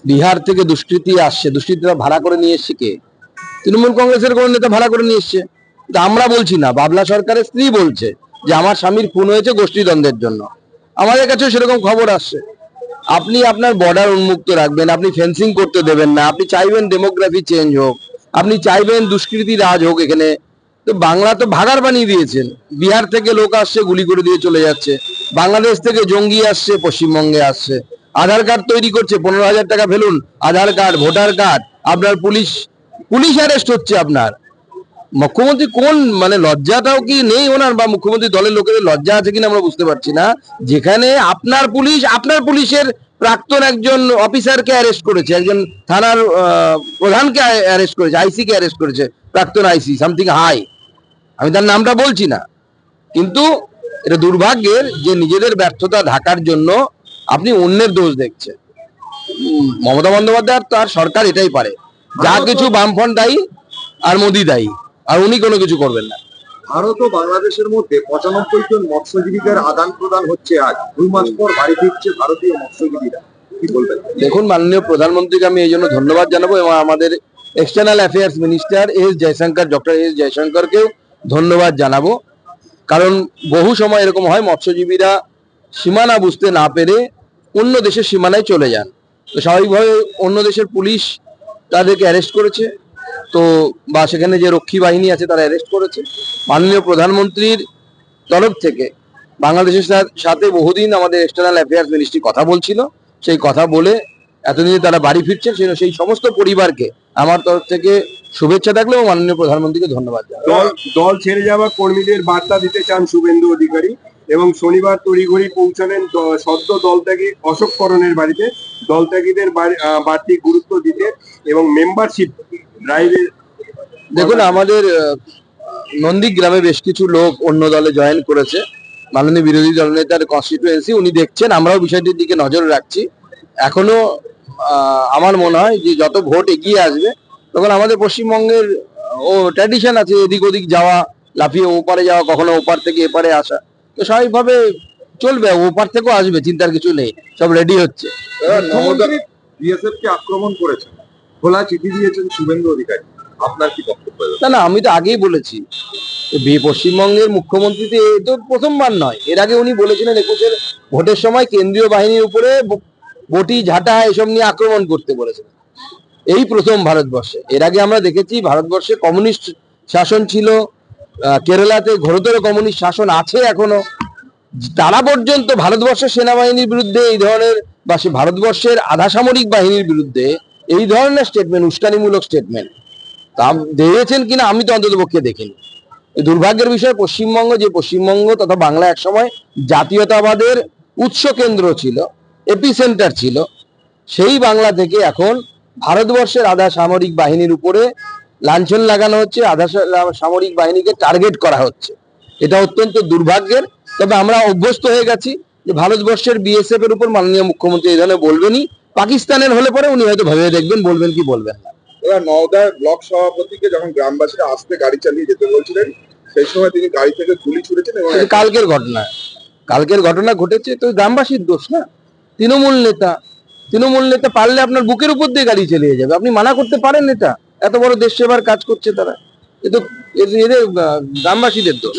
বিহার থেকে দুষ্কৃতী আসছে, দুষ্কৃতীরা ভাড়া করে নিয়ে এসছে কে? তৃণমূল কংগ্রেসের কোন নেতা ভাড়া করে নিয়ে এসছে। কিন্তু আমরা বলছি না, বাবলা সরকারের স্ত্রী বলছে যে আমার স্বামীর খুন হয়েছে গোষ্ঠীদ্বন্দ্বের জন্য। আমাদের কাছে সেরকম খবর আসছে। আপনি আপনার বর্ডার উন্মুক্ত রাখবেন, আপনি ফেন্সিং করতে দেবেন না, আপনি চাইবেন ডেমোগ্রাফি চেঞ্জ হোক, আপনি চাইবেন দুষ্কৃতি রাজ হোক এখানে। তো বাংলা তো ভাগার বানিয়ে দিয়েছেন। বিহার থেকে লোক আসছে, গুলি করে দিয়ে চলে যাচ্ছে। বাংলাদেশ থেকে জঙ্গি আসছে, পশ্চিমবঙ্গে আসছে। আধার কার্ড তৈরি করছে, 15,000 টাকা ফেলুন, আধার কার্ড, ভোটার কার্ড, আপনার পুলিশ পুলিশ অ্যারেস্ট হচ্ছে। আপনার মুখ্যমন্ত্রী কোন মানে লজ্জাটাও কি নেই ওনার, বা মুখ্যমন্ত্রী দলের লোকেদের লজ্জা আছে কিনা আমরা বুঝতে পারছি না। যেখানে আপনার পুলিশের প্রাক্তন একজন অফিসারকে অ্যারেস্ট করেছে, একজন থানার প্রধানকে অ্যারেস্ট করেছে, আইসি কে অ্যারেস্ট করেছে, প্রাক্তন আইসি সামথিং হাই, আমি তার নামটা বলছি না। কিন্তু এটা দুর্ভাগ্যের যে নিজেদের ব্যর্থতা ঢাকার জন্য আপনি অন্যের দোষ দেখছেন। মমতা বন্দ্যোপাধ্যায় আর তার সরকার এটাই পারে, যা কিছু বামফ্রন্ট দায়ী আর মোদি দায়ী, আর উনি কোনো কিছু করবেন না। ভারত ও বাংলাদেশের মধ্যে 95 জন মৎস্যজীবীদের আদান প্রদান হচ্ছে। আজ 2 মাস পর বাড়ি ফিরছে ভারতীয় মৎস্যজীবীরা, কি বলবেন? দেখুন, মাননীয় প্রধানমন্ত্রীকে আমি এই জন্য ধন্যবাদ জানাবো, এবং আমাদের external affairs minister doctor S জয়শঙ্করকেও ধন্যবাদ জানাবো। কারণ বহু সময় এরকম হয়, মৎস্যজীবীরা সীমানা বুঝতে না পেরে অন্য দেশের সীমানায় চলে যান। তো স্বাভাবিকভাবে অন্য দেশের পুলিশ তাদেরকে অ্যারেস্ট করেছে, তো বা সেখানে যে রক্ষী বাহিনী আছে তারা অ্যারেস্ট করেছে। মাননীয় প্রধানমন্ত্রীর তরফ থেকে বাংলাদেশের সাথে বহুদিন আমাদের এক্সটার্নাল অ্যাফেয়ার্স মিনিস্ট্রি কথা বলছিল। সেই কথা বলে এতদিনে তারা বাড়ি ফিরছেন, সেই সমস্ত পরিবারকে আমার তরফ থেকে শুভেচ্ছা থাকলে এবং মাননীয় প্রধানমন্ত্রীকে ধন্যবাদ জানাই। দল ছেড়ে যাওয়া কর্মীদের বার্তা দিতে চান শুভেন্দু অধিকারী, এবং শনিবার তড়িঘড়ি পৌঁছালেন সদ্য দলত্যাগী অশোক করণের বাড়িতে। দলত্যাগীদের বাড়তি গুরুত্ব দিতে এবং মেম্বারশিপ ড্রাইভে। দেখুন, আমাদের নন্দীগ্রামে বেশ কিছু লোক অন্য দলে জয়েন করেছে। মাননীয় বিরোধী দলনেতার কনস্টিটুয়েন্সি, উনি দেখছেন, আমরাও বিষয়টির দিকে নজর রাখছি। এখনো আমার মনে হয় যে যত ভোট এগিয়ে আসবে তখন আমাদের পশ্চিমবঙ্গের ট্র্যাডিশন আছে এদিক ওদিক যাওয়া, লাফিয়ে ওপারে যাওয়া, কখনো ওপার থেকে এপারে আসা, তো স্বাভাবিকভাবে চলবে। ওপার থেকেও আসবে, চিন্তার কিছু নেই, সব রেডি হচ্ছে। বিএসএফ কে আক্রমণ করেছেন, খোলা চিঠি দিয়েছেন শুভেন্দু অধিকারী, আপনার কি বক্তব্য? না, আমি তো আগেই বলেছি, পশ্চিমবঙ্গের মুখ্যমন্ত্রী তো এই তো প্রথমবার নয়, এর আগে উনি বলেছিলেন 21-এর ভোটের সময় কেন্দ্রীয় বাহিনীর উপরে বটি ঝাঁটা এসব নিয়ে আক্রমণ করতে বলেছিলেন। এই প্রথম ভারতবর্ষে। এর আগে আমরা দেখেছি ভারতবর্ষে কমিউনিস্ট শাসন ছিল, কেরালাতে ঘোরতর কমিউনিস্ট শাসন আছে এখনো। তারা পর্যন্ত ভারতবর্ষের সেনাবাহিনীর বিরুদ্ধে এই ধরনের, বা সে ভারতবর্ষের আধা সামরিক বাহিনীর বিরুদ্ধে এই ধরনের স্টেটমেন্ট, উস্কানিমূলক স্টেটমেন্ট তা দিয়েছেন কিনা আমি তো অন্তত পক্ষে দেখিনি। দুর্ভাগ্যের বিষয়, পশ্চিমবঙ্গ তথা বাংলা একসময় জাতীয়তাবাদের উৎস কেন্দ্র ছিল, এপি সেন্টার ছিল, সেই বাংলা থেকে এখন ভারতবর্ষের আধা সামরিক বাহিনীর উপরে লাঞ্ছন লাগানো হচ্ছে, আধা সামরিক বাহিনীকে টার্গেট করা হচ্ছে। এটা অত্যন্ত দুর্ভাগ্যের। তবে আমরা অভ্যস্ত হয়ে গেছি যে ভারতবর্ষের বিএসএফ এর উপর মাননীয় মুখ্যমন্ত্রী এই ধরনের বলবেনই। পাকিস্তানের হলে পরে উনি হয়তো ভেবে দেখবেন বলবেন কি বলবেন না। এবার নওদার ব্লক সভাপতিকে যখন গ্রামবাসীরা আসতে গাড়ি চালিয়ে যেতে বলছিলেন, সেই সময় তিনি গাড়ি থেকে গুলি ছুড়েছেন। এবং কালকের ঘটনা ঘটেছে, তো গ্রামবাসীর দোষ না। তৃণমূল নেতা পারলে আপনার বুকের উপর দিয়ে গাড়ি চালিয়ে যাবে, আপনি মানা করতে পারেন? এটা এত বড় দেশ সেবার কাজ করছে তারা, এদের গ্রামবাসীদের দোষ।